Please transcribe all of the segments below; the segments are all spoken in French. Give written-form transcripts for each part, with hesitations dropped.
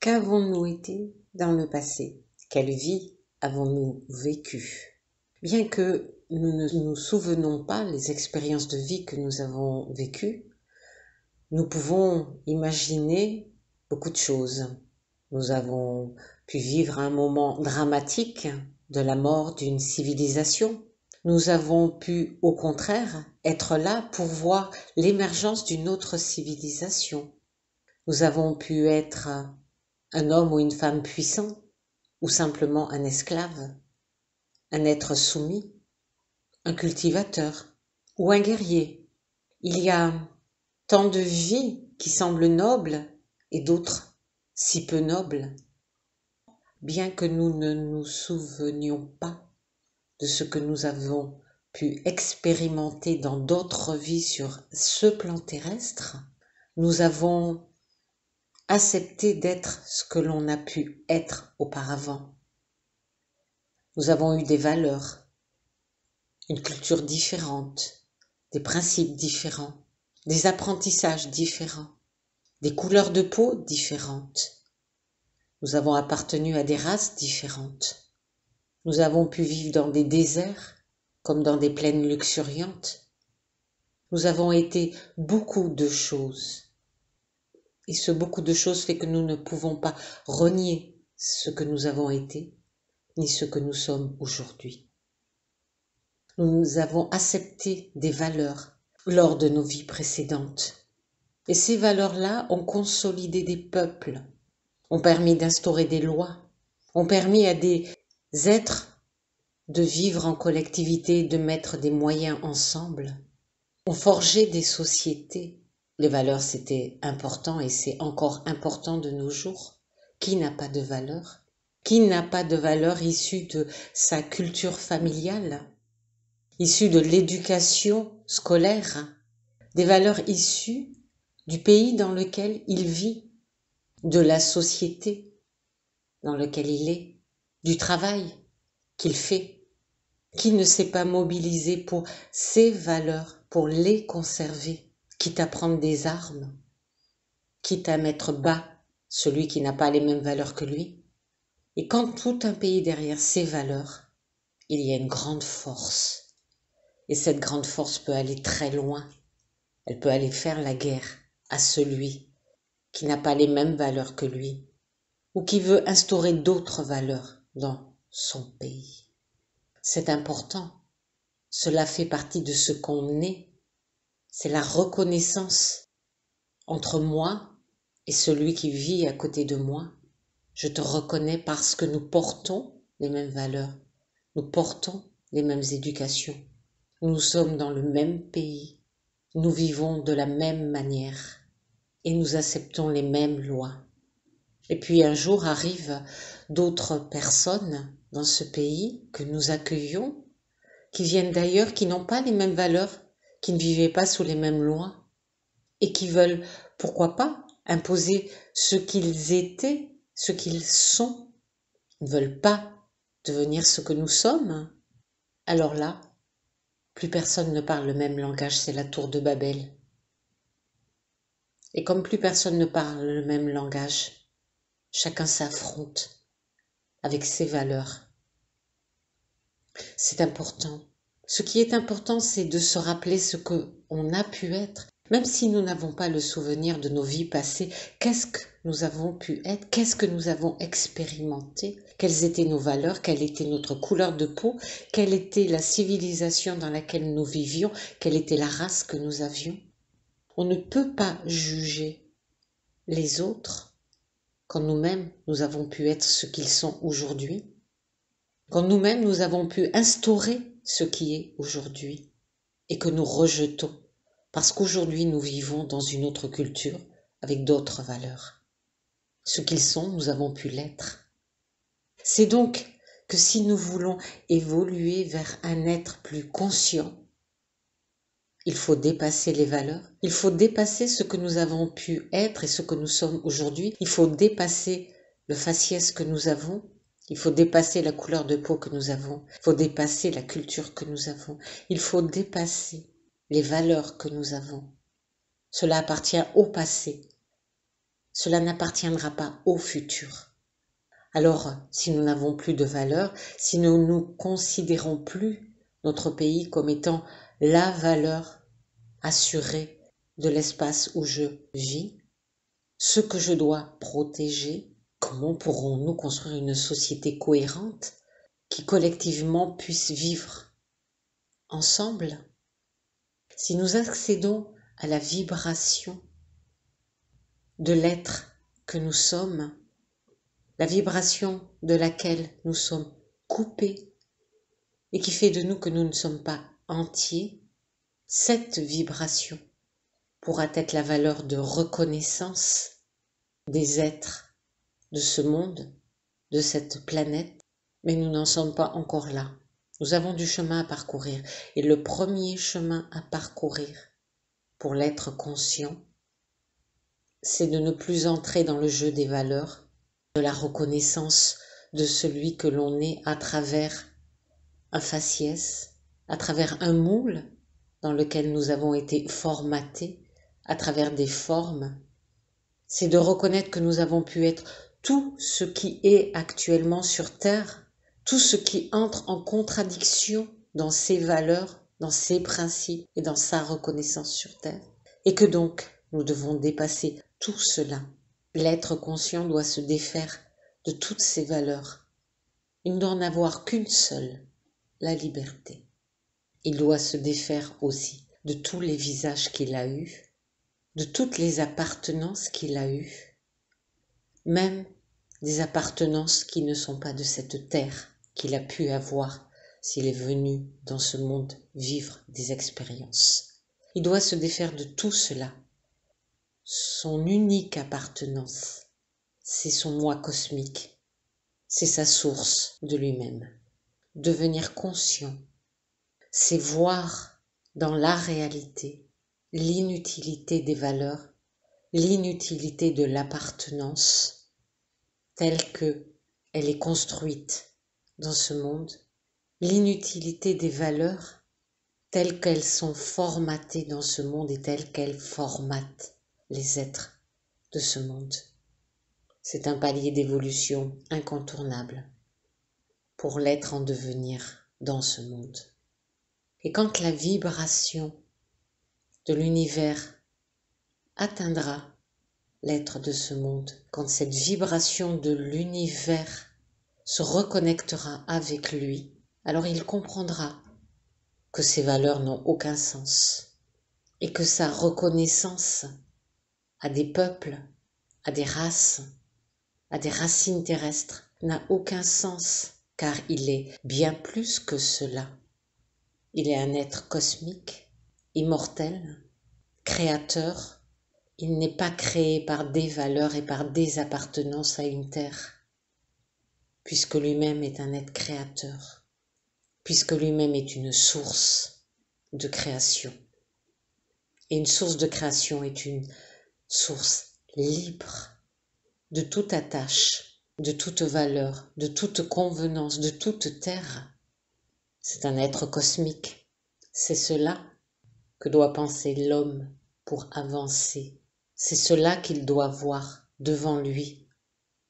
Qu'avons-nous été dans le passé? Quelle vie avons-nous vécue? Bien que nous ne nous souvenons pas les expériences de vie que nous avons vécues, nous pouvons imaginer beaucoup de choses. Nous avons pu vivre un moment dramatique de la mort d'une civilisation. Nous avons pu, au contraire, être là pour voir l'émergence d'une autre civilisation. Nous avons pu être un homme ou une femme puissant, ou simplement un esclave, un être soumis, un cultivateur ou un guerrier. Il y a tant de vies qui semblent nobles et d'autres si peu nobles, bien que nous ne nous souvenions pas de ce que nous avons pu expérimenter dans d'autres vies sur ce plan terrestre. Nous avons accepté d'être ce que l'on a pu être auparavant. Nous avons eu des valeurs, une culture différente, des principes différents, des apprentissages différents, des couleurs de peau différentes. Nous avons appartenu à des races différentes. Nous avons pu vivre dans des déserts comme dans des plaines luxuriantes. Nous avons été beaucoup de choses. Et ce beaucoup de choses fait que nous ne pouvons pas renier ce que nous avons été, ni ce que nous sommes aujourd'hui. Nous avons accepté des valeurs lors de nos vies précédentes. Et ces valeurs-là ont consolidé des peuples, ont permis d'instaurer des lois, ont permis à des êtres de vivre en collectivité, de mettre des moyens ensemble, ont forgé des sociétés. Les valeurs, c'était important et c'est encore important de nos jours. Qui n'a pas de valeurs? Qui n'a pas de valeurs issues de sa culture familiale, issues de l'éducation scolaire, des valeurs issues du pays dans lequel il vit, de la société dans laquelle il est, du travail qu'il fait? Qui ne s'est pas mobilisé pour ces valeurs, pour les conserver, quitte à prendre des armes, quitte à mettre bas celui qui n'a pas les mêmes valeurs que lui? Et quand tout un pays est derrière ces valeurs, il y a une grande force. Et cette grande force peut aller très loin. Elle peut aller faire la guerre à celui qui n'a pas les mêmes valeurs que lui, ou qui veut instaurer d'autres valeurs dans son pays. C'est important. Cela fait partie de ce qu'on est. C'est la reconnaissance entre moi et celui qui vit à côté de moi. Je te reconnais parce que nous portons les mêmes valeurs. Nous portons les mêmes éducations. Nous sommes dans le même pays. Nous vivons de la même manière. Et nous acceptons les mêmes lois. Et puis un jour arrivent d'autres personnes dans ce pays que nous accueillons, qui viennent d'ailleurs, qui n'ont pas les mêmes valeurs, qui ne vivaient pas sous les mêmes lois, et qui veulent, pourquoi pas, imposer ce qu'ils étaient, ce qu'ils sont. Ils ne veulent pas devenir ce que nous sommes. Alors là, plus personne ne parle le même langage, c'est la tour de Babel. Et comme plus personne ne parle le même langage, chacun s'affronte avec ses valeurs. C'est important. Ce qui est important, c'est de se rappeler ce qu'on a pu être. Même si nous n'avons pas le souvenir de nos vies passées, qu'est-ce que nous avons pu être? Qu'est-ce que nous avons expérimenté? Quelles étaient nos valeurs? Quelle était notre couleur de peau? Quelle était la civilisation dans laquelle nous vivions? Quelle était la race que nous avions? On ne peut pas juger les autres quand nous-mêmes nous avons pu être ce qu'ils sont aujourd'hui. Quand nous-mêmes nous avons pu instaurer ce qui est aujourd'hui et que nous rejetons parce qu'aujourd'hui nous vivons dans une autre culture avec d'autres valeurs. Ce qu'ils sont, nous avons pu l'être. C'est donc que si nous voulons évoluer vers un être plus conscient, il faut dépasser les valeurs, il faut dépasser ce que nous avons pu être et ce que nous sommes aujourd'hui, il faut dépasser le faciès que nous avons, il faut dépasser la couleur de peau que nous avons, il faut dépasser la culture que nous avons, il faut dépasser les valeurs que nous avons. Cela appartient au passé. cela n'appartiendra pas au futur. Alors, si nous n'avons plus de valeur, si nous ne considérons plus notre pays comme étant la valeur assurée de l'espace où je vis, ce que je dois protéger, comment pourrons-nous construire une société cohérente qui collectivement puisse vivre ensemble? Si nous accédons à la vibration de l'être que nous sommes, la vibration de laquelle nous sommes coupés et qui fait de nous que nous ne sommes pas entiers, cette vibration pourra être la valeur de reconnaissance des êtres de ce monde, de cette planète, mais nous n'en sommes pas encore là. Nous avons du chemin à parcourir et le premier chemin à parcourir pour l'être conscient, c'est de ne plus entrer dans le jeu des valeurs, de la reconnaissance de celui que l'on est à travers un faciès, à travers un moule dans lequel nous avons été formatés, à travers des formes. C'est de reconnaître que nous avons pu être tout ce qui est actuellement sur Terre, tout ce qui entre en contradiction dans ses valeurs, dans ses principes et dans sa reconnaissance sur Terre. Et que donc, nous devons dépasser tout cela. L'être conscient doit se défaire de toutes ces valeurs. Il ne doit en avoir qu'une seule, la liberté. Il doit se défaire aussi de tous les visages qu'il a eus, de toutes les appartenances qu'il a eues, même des appartenances qui ne sont pas de cette terre qu'il a pu avoir s'il est venu dans ce monde vivre des expériences. Il doit se défaire de tout cela. Son unique appartenance, c'est son moi cosmique, c'est sa source de lui-même. Devenir conscient, c'est voir dans la réalité l'inutilité des valeurs, l'inutilité de l'appartenance telle que elle est construite dans ce monde, l'inutilité des valeurs telles qu'elles sont formatées dans ce monde et telles qu'elles formatent les êtres de ce monde. C'est un palier d'évolution incontournable pour l'être en devenir dans ce monde. Et quand la vibration de l'univers atteindra l'être de ce monde, quand cette vibration de l'univers se reconnectera avec lui, alors il comprendra que ces valeurs n'ont aucun sens et que sa reconnaissance à des peuples, à des races, à des racines terrestres n'a aucun sens car il est bien plus que cela. Il est un être cosmique, immortel, créateur. Il n'est pas créé par des valeurs et par des appartenances à une terre, puisque lui-même est un être créateur, puisque lui-même est une source de création. Et une source de création est une source libre de toute attache, de toute valeur, de toute convenance, de toute terre. C'est un être cosmique. C'est cela que doit penser l'homme pour avancer. C'est cela qu'il doit voir devant lui,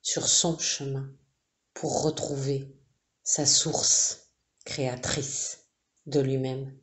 sur son chemin, pour retrouver sa source créatrice de lui-même.